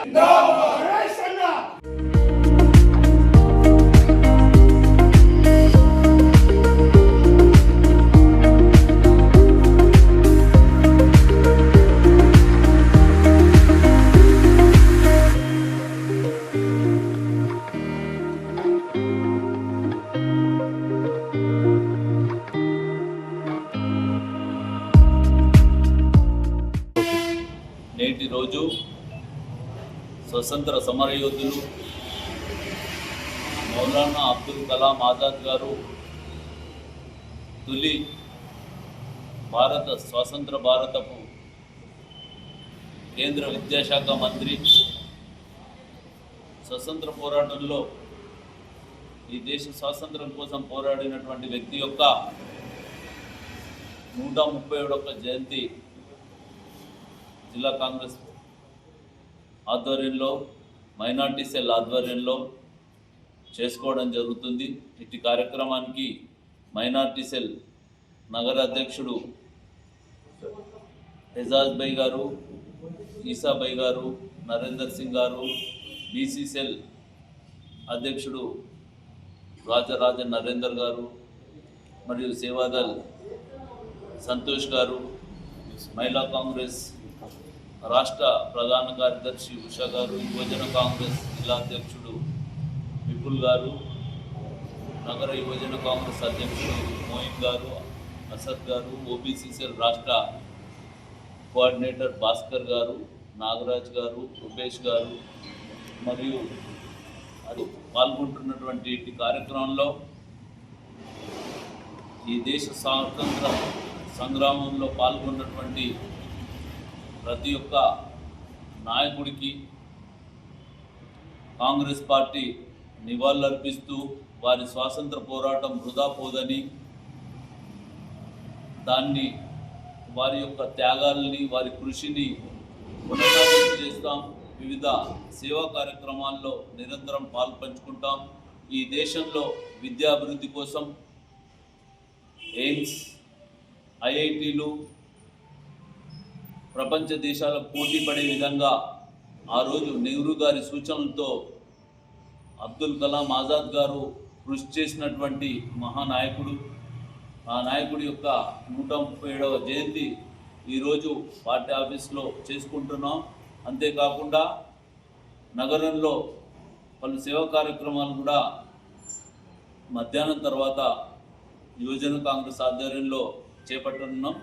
నేటి రోజు స్వతంత్ర సమరయోధులు మౌలానా అబ్దుల్ కలాం ఆజాద్ గారు తొలి స్వతంత్ర భారతపు కేంద్ర విద్యాశాఖ మంత్రి, స్వతంత్ర పోరాటంలో ఈ దేశ స్వాతంత్రం కోసం పోరాడినటువంటి వ్యక్తి యొక్క 131వ జయంతి జిల్లా కాంగ్రెస్ ఆధ్వర్యంలో, మైనార్టీ సెల్ ఆధ్వర్యంలో చేసుకోవడం జరుగుతుంది. ఇట్టి కార్యక్రమానికి మైనార్టీ సెల్ నగర అధ్యక్షుడు ఎజాజ్ భాయ్ గారు, ఈసా భాయ్ గారు, నరేందర్ సింగ్ గారు, బీసీ సెల్ అధ్యక్షుడు రాజరాజ నరేందర్ గారు మరియు సేవాదల్ సంతోష్ గారు, మహిళా కాంగ్రెస్ రాష్ట్ర ప్రధాన కార్యదర్శి ఉషా గారు, యువజన కాంగ్రెస్ జిల్లా అధ్యక్షుడు విపుల్ గారు, నగర యువజన కాంగ్రెస్ అధ్యక్షుడు మోయిన్ గారు, అసద్ గారు, ఓబీసీ సెల్ రాష్ట్ర కోఆర్డినేటర్ భాస్కర్ గారు, నాగరాజ్ గారు, రూపేష్ గారు మరియు అది పాల్గొంటున్నటువంటి ఈ కార్యక్రమంలో ఈ దేశ స్వాతంత్ర సంగ్రామంలో పాల్గొన్నటువంటి ప్రతి ఒక్క నాయకుడికి కాంగ్రెస్ పార్టీ నివాళులర్పిస్తూ వారి స్వాతంత్ర పోరాటం వృధా పోదని, దాన్ని వారి యొక్క త్యాగాలని, వారి కృషిని పునరావృతం చేస్తాం. వివిధ సేవా కార్యక్రమాల్లో నిరంతరం పాల్పంచుకుంటాం. ఈ దేశంలో విద్యాభివృద్ధి కోసం ఎయిమ్స్, ఐఐటీలు ప్రపంచ దేశాలకు పోటీ పడే విధంగా ఆ రోజు నెహ్రూ గారి సూచనలతో అబ్దుల్ కలాం ఆజాద్ గారు కృషి చేసినటువంటి మహానాయకుడు. ఆ నాయకుడి యొక్క 137వ జయంతి ఈరోజు పార్టీ ఆఫీస్లో చేసుకుంటున్నాం. అంతేకాకుండా నగరంలో పలు సేవా కార్యక్రమాలు కూడా మధ్యాహ్నం తర్వాత యువజన కాంగ్రెస్ ఆధ్వర్యంలో చేపట్టనున్నాం.